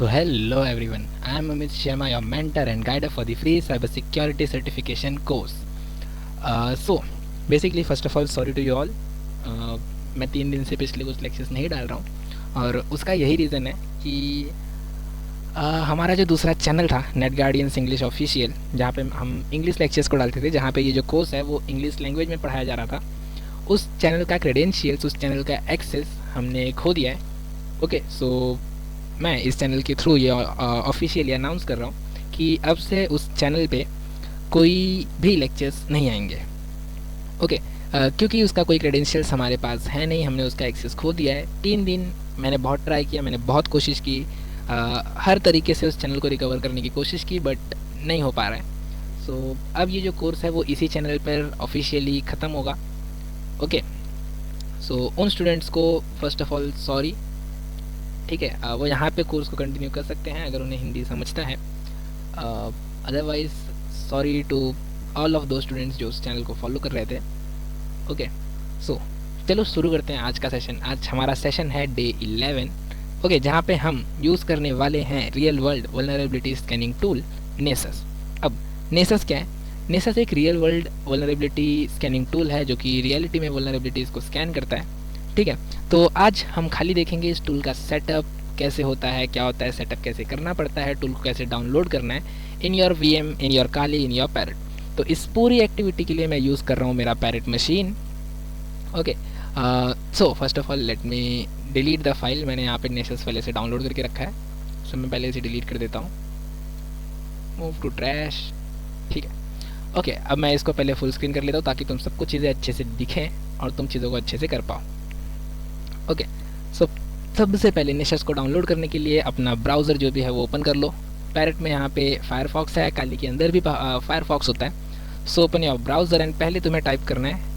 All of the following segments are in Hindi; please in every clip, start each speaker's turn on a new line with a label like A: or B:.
A: So hello everyone, I am Amit Sharma, your mentor and guide for the free cybersecurity certification course. So basically first of all sorry to you all. मैं 3 दिन से पिछले कुछ लेक्चर्स नहीं डाल रहा हूँ और उसका यही रीज़न है कि हमारा जो दूसरा चैनल था नेट गार्डियंस इंग्लिश ऑफिशियल, जहाँ पे हम इंग्लिश लेक्चर्स को डालते थे, जहाँ पे ये जो कोर्स है वो इंग्लिश लैंग्वेज में पढ़ाया जा रहा था, उस चैनल का क्रेडेंशियल्स, उस चैनल का एक्सेस हमने खो दिया है। ओके सो मैं इस चैनल के थ्रू ये ऑफिशियली अनाउंस कर रहा हूँ कि अब से उस चैनल पे कोई भी लेक्चर्स नहीं आएंगे। ओके क्योंकि उसका कोई क्रेडेंशियल्स हमारे पास है नहीं, हमने उसका एक्सेस खो दिया है। 3 दिन मैंने बहुत ट्राई किया, मैंने बहुत कोशिश की, हर तरीके से उस चैनल को रिकवर करने की कोशिश की, बट नहीं हो पा रहा है। सो अब ये जो कोर्स है वो इसी चैनल पर ऑफिशियली ख़त्म होगा। ओके सो उन स्टूडेंट्स को फर्स्ट ऑफ ऑल सॉरी, ठीक है, वो यहाँ पे कोर्स को कंटिन्यू कर सकते हैं अगर उन्हें हिंदी समझता है। Otherwise sorry to all of those students जो उस चैनल को फॉलो कर रहे थे। ओके सो चलो शुरू करते हैं आज का सेशन। आज हमारा सेशन है डे 11, ओके, जहाँ पे हम यूज़ करने वाले हैं real world vulnerability scanning tool Nessus. अब नेसस क्या है? नेसस एक real world vulnerability scanning tool है जो कि रियलिटी में वल्नरेबिलिटीज़ को स्कैन करता है। ठीक है, तो आज हम खाली देखेंगे इस टूल का सेटअप कैसे होता है, क्या होता है, सेटअप कैसे करना पड़ता है, टूल को कैसे डाउनलोड करना है in your VM, in your Kali, in your parrot. तो इस पूरी एक्टिविटी के लिए मैं यूज़ कर रहा हूँ मेरा parrot machine. Okay so first of all let me delete the file. मैंने यहाँ पे नेसस पहले से डाउनलोड करके रखा है, सो मैं पहले इसे डिलीट कर देता हूँ। Move to trash. ठीक है, ओके अब मैं इसको पहले फुल स्क्रीन कर लेता हूँ ताकि तुम सबको चीज़ें अच्छे से दिखें और तुम चीज़ों को अच्छे से कर पाओ। ओके सो सबसे पहले नेसस को डाउनलोड करने के लिए अपना ब्राउज़र जो भी है वो ओपन कर लो। पैरेट में यहाँ पे फायरफॉक्स है, काली के अंदर भी फायरफॉक्स होता है। So open your browser and पहले तुम्हें टाइप करना है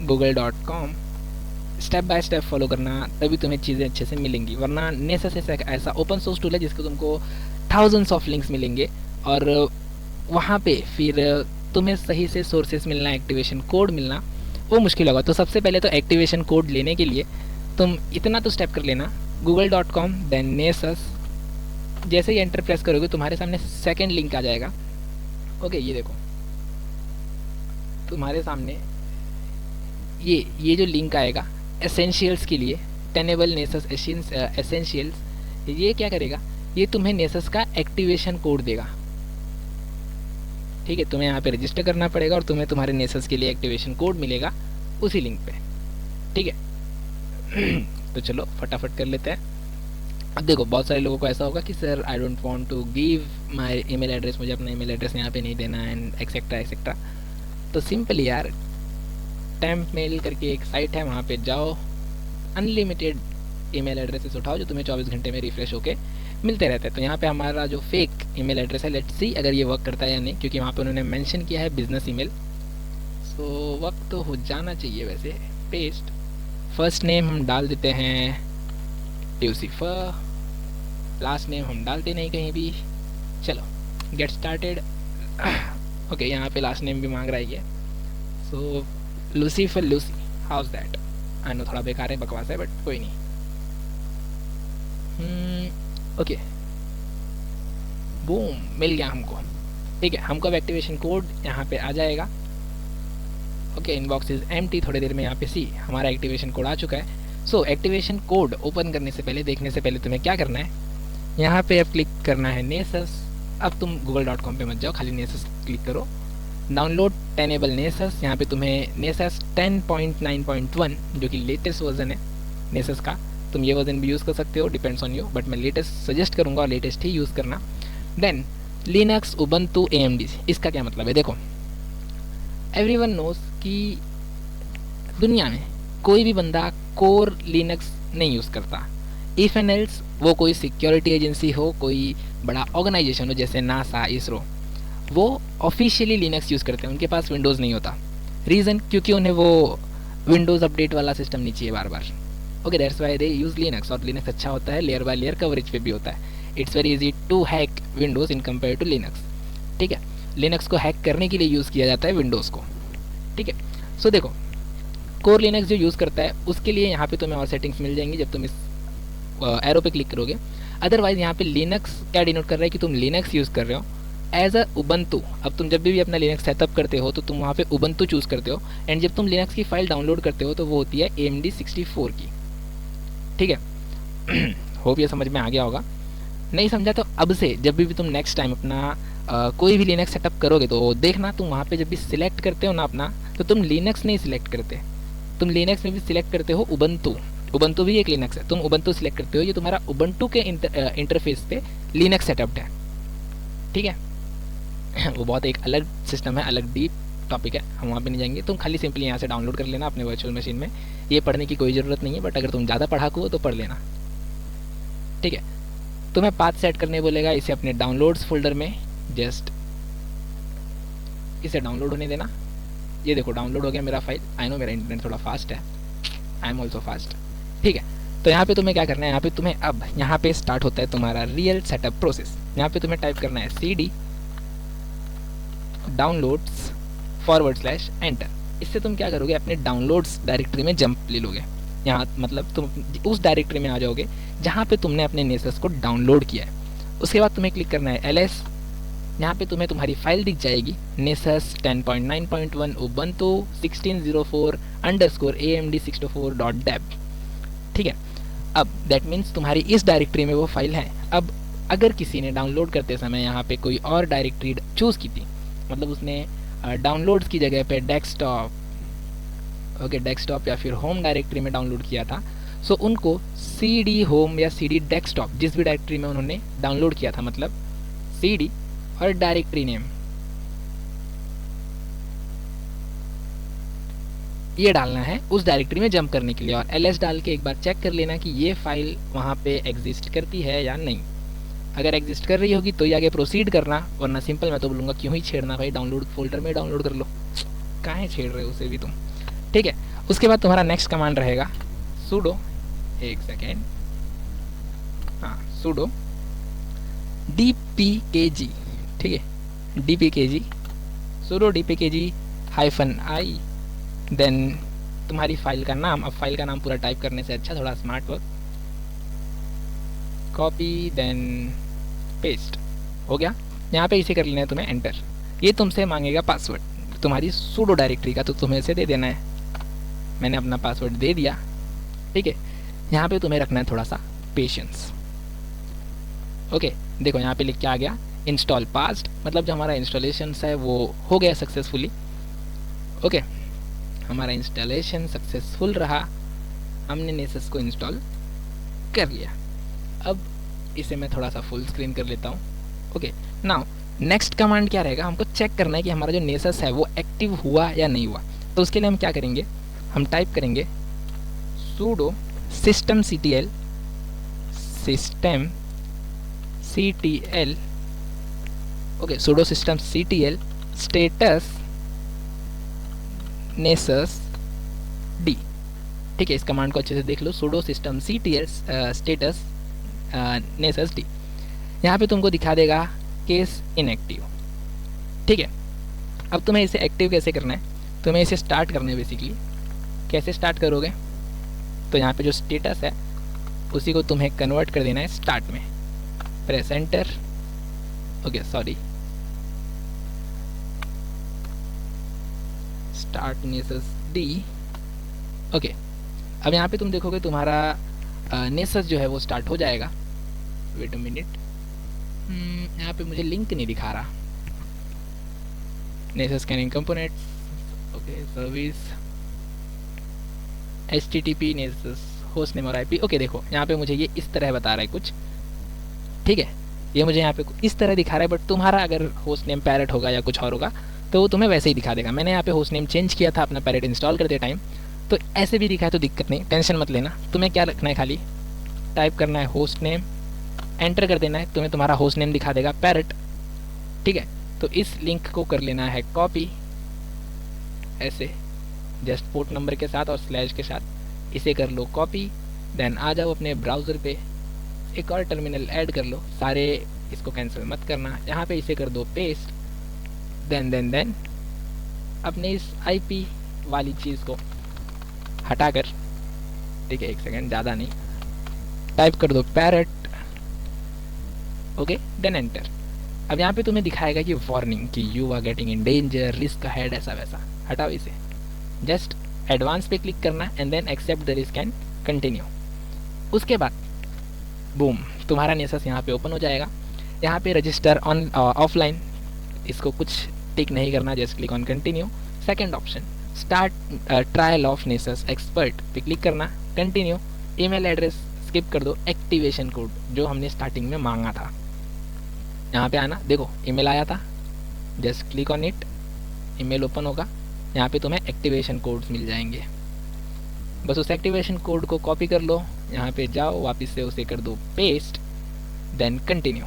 A: google.com। Step by step follow करना, तभी तुम्हें चीज़ें अच्छे से मिलेंगी, वरना नेसस ऐसा ओपन सोर्स टूल है जिसको तुमको थाउजेंड्स ऑफ लिंक्स मिलेंगे और वहाँ पे फिर तुम्हें सही से सोर्सेस मिलना, एक्टिवेशन कोड मिलना वो मुश्किल होगा। तो सबसे पहले तो एक्टिवेशन कोड लेने के लिए तुम इतना तो स्टेप कर लेना, google.com देन नेसस। जैसे ही एंटर प्रेस करोगे तुम्हारे सामने सेकंड लिंक आ जाएगा। ओके ये देखो तुम्हारे सामने ये जो लिंक आएगा एसेंशियल्स के लिए, टेनेबल नेसस एसेंशियल्स। ये क्या करेगा? ये तुम्हें नेसस का एक्टिवेशन कोड देगा। ठीक है, तुम्हें यहाँ पे रजिस्टर करना पड़ेगा और तुम्हें तुम्हारे नेसस के लिए एक्टिवेशन कोड मिलेगा उसी लिंक पे। ठीक है तो चलो फटाफट कर लेते हैं। अब देखो बहुत सारे लोगों को ऐसा होगा कि sir I don't want to give my email address, मुझे अपना ईमेल एड्रेस यहाँ पे नहीं देना एंड एक्सेट्रा एक्सेट्रा। तो सिंपली यार टेम्प मेल करके एक साइट है, वहाँ पे जाओ, अनलिमिटेड ईमेल एड्रेसेस उठाओ जो तुम्हें 24 घंटे में रिफ्रेश होके मिलते रहते हैं। तो यहाँ पे हमारा जो फेक ईमेल एड्रेस है, लेट्स सी अगर ये वर्क करता है या नहीं, क्योंकि वहाँ पे उन्होंने मेंशन किया है बिजनेस ईमेल। सो वर्क तो हो जाना चाहिए वैसे। पेस्ट, फर्स्ट नेम हम डाल देते हैं ट्यूसिफर, लास्ट नेम हम डालते नहीं कहीं भी। चलो गेट स्टार्टेड। ओके यहाँ पे लास्ट नेम भी मांग रहा है। So Lucifer, Lucy, how's that? I know थोड़ा बेकार है, बकवास है, बट कोई नहीं। ओके बूम, मिल गया हमको। ठीक है, हमको अब एक्टिवेशन कोड यहाँ पे आ जाएगा। ओके इनबॉक्स इज एम्प्टी, थोड़ी देर में यहाँ पे सी हमारा एक्टिवेशन कोड आ चुका है। सो एक्टिवेशन कोड ओपन करने से पहले, देखने से पहले तुम्हें क्या करना है, यहाँ पे अब क्लिक करना है नेसस। अब तुम google.com पे मत जाओ, खाली नेसस क्लिक करो, डाउनलोड टेनेबल नेसस। यहाँ पे तुम्हें नेसस 10.9.1 जो कि लेटेस्ट वर्जन है नेसस का, तुम ये वर्जन भी यूज़ कर सकते हो, डिपेंड्स ऑन यू, बट मैं लेटेस्ट सजेस्ट करूँगा और लेटेस्ट ही यूज़ करना। Then Linux, Ubuntu, AMD। इसका क्या मतलब है? देखो एवरीवन नोस कि दुनिया में कोई भी बंदा कोर लिनक्स नहीं यूज़ करता। इफ़ एंड एल्स वो कोई सिक्योरिटी एजेंसी हो, कोई बड़ा ऑर्गेनाइजेशन हो जैसे नासा, इसरो, वो ऑफिशियली लिनक्स यूज़ करते हैं, उनके पास विंडोज़ नहीं होता। रीज़न क्योंकि उन्हें वो विंडोज़ अपडेट वाला सिस्टम नहीं चाहिए बार बार। Okay that's why they use Linux, और लिनक्स अच्छा होता है, लेयर बाय लेयर कवरेज पे भी होता है। It's very easy to hack Windows in compare to Linux. ठीक है, लिनक्स को हैक करने के लिए यूज़ किया जाता है विंडोज़ को। ठीक है, सो देखो कोर लिनक्स जो यूज़ करता है उसके लिए यहाँ पे तुम्हें और सेटिंग्स मिल जाएंगी जब तुम इस एरो पे क्लिक करोगे। अदरवाइज यहाँ पे लिनक्स क्या डिनोट कर रहा है कि तुम लिनक्स यूज़ कर रहे हो एज अ उबंतु। अब तुम जब भी अपना लिनक्स सेटअप करते हो तो तुम वहाँ पे उबंतु चूज़ करते हो, एंड जब तुम लिनक्स की फाइल डाउनलोड करते हो तो वो होती है AMD64 की। ठीक है। होप ये समझ में आ गया होगा। नहीं समझा तो अब से जब भी तुम नेक्स्ट टाइम अपना कोई भी लिनक्स सेटअप करोगे तो देखना तुम वहाँ पे जब भी सिलेक्ट करते हो ना अपना, तो तुम लिनक्स नहीं सिलेक्ट करते, तुम लिनक्स में भी सिलेक्ट करते हो उबंतु। उबंतु भी एक लिनक्स है, तुम उबंतु सिलेक्ट करते हो, ये तुम्हारा उबंतु के इंटरफेस पे लिनक्स सेटअप है। ठीक है। वो बहुत एक अलग सिस्टम है, अलग डीप टॉपिक है, हम वहाँ पे नहीं जाएंगे। तुम खाली सिंपली यहाँ से डाउनलोड कर लेना अपने वर्चुअल मशीन में, ये पढ़ने की कोई ज़रूरत नहीं है, बट अगर तुम ज़्यादा पढ़ाकू हो तो पढ़ लेना। ठीक है। तुम्हें पाथ सेट करने बोलेगा, इसे अपने डाउनलोड्स फोल्डर में जस्ट इसे डाउनलोड होने देना। ये देखो डाउनलोड हो गया मेरा फाइल। आई नो मेरा इंटरनेट थोड़ा फास्ट है, आई एम ऑल्सो फास्ट। ठीक है। तो यहाँ पे तुम्हें क्या करना है, यहाँ पे तुम्हें अब यहाँ पे स्टार्ट होता है तुम्हारा रियल सेटअप प्रोसेस। यहाँ पे तुम्हें टाइप करना है CD डाउनलोड्स / एंटर। इससे तुम क्या करोगे, अपने डाउनलोड्स डायरेक्टरी में जंप ले लोगे। यहाँ मतलब तुम उस डायरेक्टरी में आ जाओगे जहाँ पे तुमने अपने नेसस को डाउनलोड किया है। उसके बाद तुम्हें क्लिक करना है LS। यहाँ पे तुम्हें तुम्हारी फाइल दिख जाएगी, नेसस 10.9.1 उबंतु 1604 _AMD64.deb। ठीक है। अब दैट मीन्स तुम्हारी इस डायरेक्टरी में वो फाइल है। अब अगर किसी ने डाउनलोड करते समय यहाँ पे कोई और डायरेक्टरी चूज़ की थी, मतलब उसने डाउनलोड्स की जगह पे डेस्कटॉप, ओके डेस्कटॉप या फिर होम डायरेक्टरी में डाउनलोड किया था, सो उनको CD होम या CD डेस्कटॉप जिस भी डायरेक्टरी में उन्होंने डाउनलोड किया था, मतलब CD और डायरेक्टरी नेम ये डालना है उस डायरेक्टरी में जंप करने के लिए, और LS डाल के एक बार चेक कर लेना कि ये फाइल वहाँ पे एग्जिस्ट करती है या नहीं। अगर एग्जिस्ट कर रही होगी तो ये आगे प्रोसीड करना, वरना सिंपल मैं तो बोलूँगा क्यों ही छेड़ना भाई, डाउनलोड फोल्डर में डाउनलोड कर लो, काहे छेड़ रहे हो उसे भी तुम। ठीक है। उसके बाद तुम्हारा नेक्स्ट कमांड रहेगा sudo, एक सेकेंड, हाँ sudo dpkg। ठीक है, dpkg sudo dpkg -i, then तुम्हारी फाइल का नाम। अब फाइल का नाम पूरा टाइप करने से अच्छा थोड़ा smart work, copy then paste हो गया। यहाँ पे इसे कर लेना है तुम्हें एंटर। ये तुमसे मांगेगा पासवर्ड तुम्हारी सूडो डायरेक्टरी का, तो तुम्हें इसे दे देना है। मैंने अपना पासवर्ड दे दिया। ठीक है। यहाँ पे तुम्हें रखना है थोड़ा सा पेशेंस। ओके, देखो यहाँ पे लिख के आ गया इंस्टॉल पास्ट, मतलब जो हमारा इंस्टॉलेशन है वो हो गया सक्सेसफुली। ओके, हमारा इंस्टॉलेशन सक्सेसफुल रहा, हमने नेसस को इंस्टॉल कर लिया। अब इसे मैं थोड़ा सा फुल स्क्रीन कर लेता हूँ। ओके, नाउ नेक्स्ट कमांड क्या रहेगा, हमको चेक करना है कि हमारा जो नेसस है वो एक्टिव हुआ या नहीं हुआ। तो उसके लिए हम क्या करेंगे, हम टाइप करेंगे sudo systemctl okay sudo systemctl status Nessus d। ठीक है, इस कमांड को अच्छे से देख लो, sudo systemctl status Nessus d। यहाँ पे तुमको दिखा देगा केस इनएक्टिव। ठीक है। अब तुम्हें इसे एक्टिव कैसे करना है, तुम्हें इसे स्टार्ट करना है। बेसिकली कैसे स्टार्ट करोगे, तो यहाँ पे जो स्टेटस है उसी को तुम्हें कन्वर्ट कर देना है स्टार्ट में। Press enter. Okay sorry, start Nessus D. Okay, अब यहाँ पे तुम देखोगे तुम्हारा नेसस जो है वो स्टार्ट हो जाएगा। वेट अ मिनट, यहाँ पे मुझे लिंक नहीं दिखा रहा। Nessus scanning components, okay service HTTP Nessus host name और IP। ओके देखो यहाँ पे मुझे ये इस तरह बता रहा है कुछ। ठीक है, ये मुझे यहाँ पे इस तरह दिखा रहा है, बट तुम्हारा अगर होस्ट नेम पैरेट होगा या कुछ और होगा तो वो तुम्हें वैसे ही दिखा देगा। मैंने यहाँ पे होस्ट नेम चेंज किया था अपना पैरेट इंस्टॉल करते टाइम, तो ऐसे भी दिखा है तो दिक्कत नहीं, टेंशन मत लेना। तुम्हें क्या रखना है, खाली टाइप करना है होस्ट नेम, एंटर कर देना है, तुम्हें तुम्हारा होस्ट नेम दिखा देगा पैरेट। ठीक है, तो इस लिंक को कर लेना है कॉपी, ऐसे जस्ट पोर्ट नंबर के साथ और स्लैश के साथ इसे कर लो कॉपी। देन आ जाओ अपने ब्राउज़र पे, एक और टर्मिनल ऐड कर लो, सारे इसको कैंसिल मत करना, यहाँ पे इसे कर दो पेस्ट। देन अपने इस IP वाली चीज़ को हटाकर, ठीक है एक सेकेंड ज़्यादा नहीं, टाइप कर दो पैरेट ओके, देन एंटर। अब यहाँ पे तुम्हें दिखाएगा कि वार्निंग कि you are getting in danger, risk ahead, ऐसा वैसा। हटाओ इसे, जस्ट एडवांस पे क्लिक करना and then accept the risk and continue. उसके बाद बूम, तुम्हारा नेसस यहाँ पे ओपन हो जाएगा। यहाँ पे रजिस्टर ऑन ऑफलाइन, इसको कुछ टिक नहीं करना, just click on continue. Second option start trial of Nessus expert पे क्लिक करना, कंटिन्यू। ईमेल एड्रेस स्किप कर दो, एक्टिवेशन कोड जो हमने स्टार्टिंग में मांगा था यहाँ पे आना। देखो ईमेल आया था, just click on it, email open होगा। यहाँ पे तुम्हें एक्टिवेशन कोड्स मिल जाएंगे, बस उस एक्टिवेशन कोड को कॉपी कर लो, यहाँ पे जाओ, वापस से उसे कर दो पेस्ट, देन कंटिन्यू।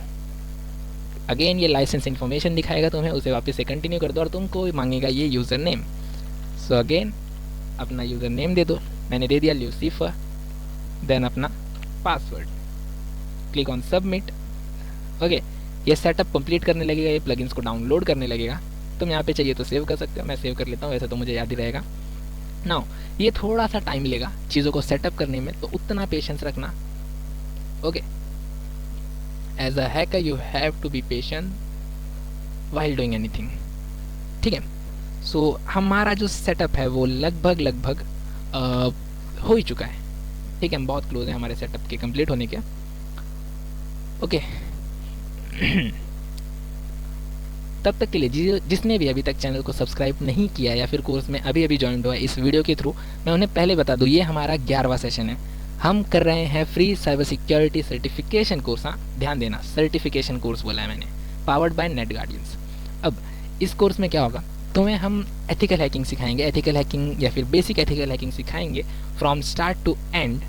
A: अगेन ये लाइसेंस इन्फॉर्मेशन दिखाएगा तुम्हें, उसे वापस से कंटिन्यू कर दो और तुमको मांगेगा ये यूज़र नेम। सो अगेन अपना यूज़र नेम दे दो, मैंने दे दिया ल्यूसीफर, देन अपना password, click on submit. Okay, ये सेटअप कंप्लीट करने लगेगा, ये प्लगइन्स को डाउनलोड करने लगेगा। तुम यहाँ पे चाहिए तो सेव कर सकते हो, मैं सेव कर लेता हूँ, वैसे तो मुझे याद ही रहेगा। नाउ ये थोड़ा सा टाइम लेगा चीज़ों को सेटअप करने में, तो उतना पेशेंस रखना। Okay, as a hacker you have to be patient while doing anything. ठीक है, सो हमारा जो सेटअप है वो लगभग हो ही चुका है। ठीक है, हम बहुत क्लोज हैं हमारे सेटअप के कंप्लीट होने के। ओके तब तक के लिए जिसने भी अभी तक चैनल को सब्सक्राइब नहीं किया या फिर कोर्स में अभी अभी ज्वाइन हुआ है इस वीडियो के थ्रू, मैं उन्हें पहले बता दूं, ये हमारा 11वां सेशन है। हम कर रहे हैं free cyber security certification course. हाँ ध्यान देना, सर्टिफिकेशन कोर्स बोला है मैंने, पावर्ड बाय नेट गार्डियंस। अब इस कोर्स में क्या होगा, तुम्हें हम एथिकल हैकिंग सिखाएंगे, एथिकल हैकिंग या फिर बेसिक एथिकल हैकिंग सिखाएंगे from start to end.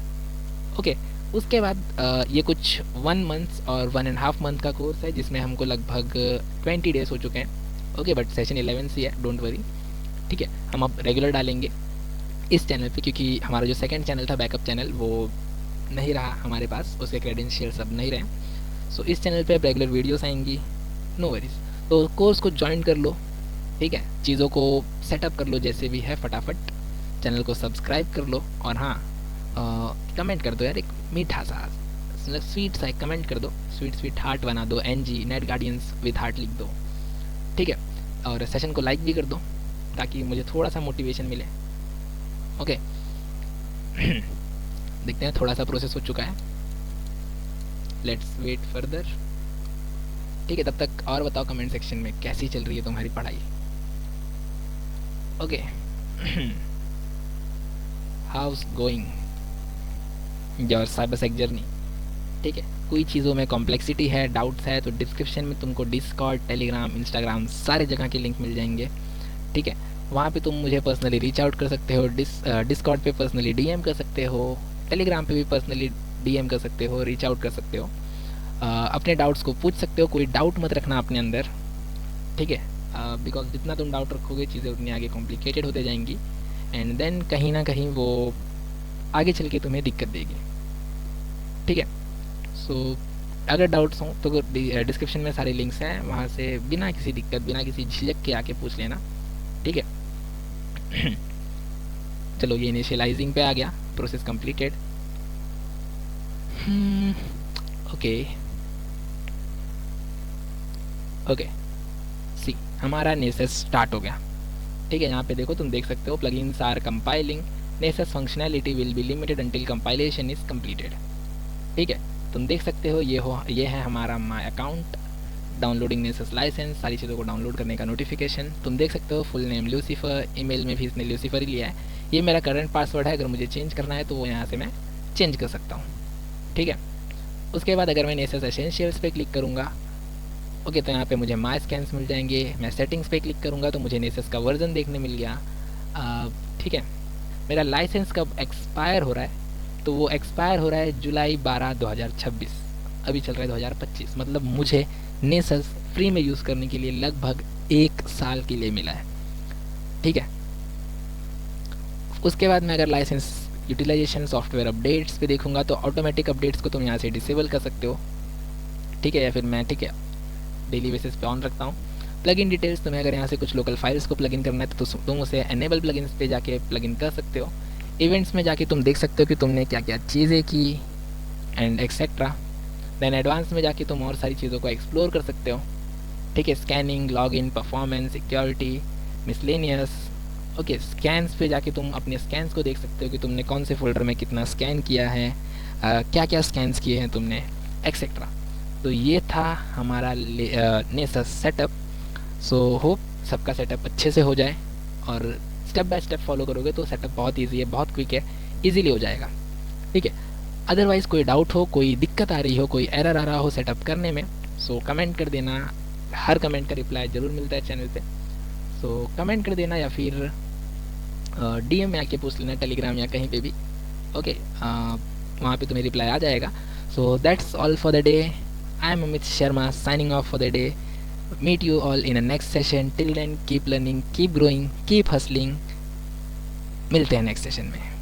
A: Okay, उसके बाद ये कुछ 1 मंथ और 1.5 मंथ का कोर्स है, जिसमें हमको लगभग 20 डेज हो चुके हैं। ओके, बट सेशन 11 से है, डोंट वरी। ठीक है, हम अब रेगुलर डालेंगे इस चैनल पे, क्योंकि हमारा जो सेकंड चैनल था बैकअप चैनल वो नहीं रहा हमारे पास, उसके क्रेडेंशियल्स अब नहीं रहे। सो इस चैनल पे रेगुलर वीडियोस आएंगी, नो वरीज। तो कोर्स को ज्वाइन कर लो, ठीक है, चीज़ों को सेटअप कर लो जैसे भी है फटाफट, चैनल को सब्सक्राइब कर लो और हाँ कमेंट कर दो यार, एक मीठा सा स्वीट सा एक कमेंट कर दो, स्वीट हार्ट बना दो, NG net guardians with heart लिख दो। ठीक है, और सेशन को लाइक भी कर दो ताकि मुझे थोड़ा सा मोटिवेशन मिले। ओके देखते हैं, थोड़ा सा प्रोसेस हो चुका है, लेट्स वेट फर्दर। ठीक है, तब तक और बताओ कमेंट सेक्शन में कैसी चल रही है तुम्हारी पढ़ाई। Okay how's going your cyber sec journey. ठीक है, कोई चीज़ों में कॉम्प्लेक्सिटी है, डाउट्स है, तो डिस्क्रिप्शन में तुमको डिस्कॉर्ड, टेलीग्राम, इंस्टाग्राम सारे जगह के लिंक मिल जाएंगे। ठीक है, वहाँ पे तुम मुझे पर्सनली रीच आउट कर सकते हो, डिस्कॉर्ड पे पर्सनली DM कर सकते हो, टेलीग्राम पे भी पर्सनली DM कर सकते हो, रीच आउट कर सकते हो, अपने डाउट्स को पूछ सकते हो। कोई डाउट मत रखना अपने अंदर, ठीक है, बिकॉज जितना तुम डाउट रखोगे चीज़ें उतनी आगे कॉम्प्लिकेटेड होते जाएंगी एंड देन कहीं ना कहीं वो आगे चल के तुम्हें दिक्कत देगी। ठीक है, सो अगर डाउट्स हों तो डिस्क्रिप्शन में सारे लिंक्स हैं, वहाँ से बिना किसी दिक्कत, बिना किसी झिझक के आके पूछ लेना। ठीक है चलो, ये इनिशियलाइजिंग पे आ गया, प्रोसेस कंप्लीटेड। ओके सी, हमारा नेसेस स्टार्ट हो गया। ठीक है, यहाँ पे देखो, तुम देख सकते हो plugins are compiling, necessary functionality will be limited until compilation is completed. ठीक है, तुम देख सकते हो ये है हमारा my account, downloading necessary license, सारी चीज़ों को डाउनलोड करने का नोटिफिकेशन। तुम देख सकते हो फुल नेम ल्यूसीफर, ईमेल में भी इसने ल्यूसीफर ही लिया है। ये मेरा करंट पासवर्ड है, अगर मुझे चेंज करना है तो वो यहाँ से मैं चेंज कर सकता हूँ। ठीक है, उसके बाद अगर मैं नेसेस एसेंशियल्स पे क्लिक करूँगा, ओके, तो यहाँ पे मुझे माई स्कैन्स मिल जाएंगे। मैं सेटिंग्स पे क्लिक करूँगा तो मुझे नेसेस का वर्जन देखने मिल गया। ठीक है, मेरा लाइसेंस कब एक्सपायर हो रहा है, तो वो एक्सपायर हो रहा है जुलाई 12, 2026, अभी चल रहा है 2025, मतलब मुझे नेसेस फ्री में यूज़ करने के लिए लगभग 1 साल के लिए मिला है। ठीक है, उसके बाद मैं अगर लाइसेंस यूटिलाइजेशन सॉफ्टवेयर अपडेट्स पे देखूंगा तो ऑटोमेटिक अपडेट्स को तुम यहाँ से डिसेबल कर सकते हो। ठीक है, या फिर मैं डेली बेसिस पे ऑन रखता हूँ। प्लगइन डिटेल्स, तुम्हें अगर यहाँ से कुछ लोकल फाइल्स को प्लगइन करना है तो तुम उसे एनेबल प्लगइन्स पे जाके प्लगइन कर सकते हो। इवेंट्स में जाके तुम देख सकते हो कि तुमने क्या क्या चीज़ें की एंड एक्सेट्रा। देन एडवांस में जाके तुम और सारी चीज़ों को एक्सप्लोर कर सकते हो, ठीक है। Scanning, login, performance, security, miscellaneous. Okay, scans पे जाके तुम अपने स्कैन्स को देख सकते हो कि तुमने कौन से फोल्डर में कितना स्कैन किया है, क्या क्या स्कैन्स किए हैं तुमने, एक्सेट्रा। तो ये था हमारा नेसस सेटअप। सो होप सबका सेटअप अच्छे से हो जाए, और स्टेप बाय स्टेप फॉलो करोगे तो सेटअप बहुत ईजी है, बहुत क्विक है, ईजिली हो जाएगा, ठीक है। अदरवाइज़ कोई डाउट हो, कोई दिक्कत आ रही हो, कोई एरर आ रहा हो सेटअप करने में, सो कमेंट कर देना। हर कमेंट का रिप्लाई ज़रूर मिलता है चैनल पे, सो कमेंट कर देना या फिर डीएम में आके पूछ लेना, टेलीग्राम या कहीं पे भी। ओके, वहाँ पे तुम्हें रिप्लाई आ जाएगा। So that's all for the day. I am Amit Sharma signing off for the day. Meet you all in a next session. Till then keep learning, keep growing, keep hustling. मिलते हैं नेक्स्ट सेशन में।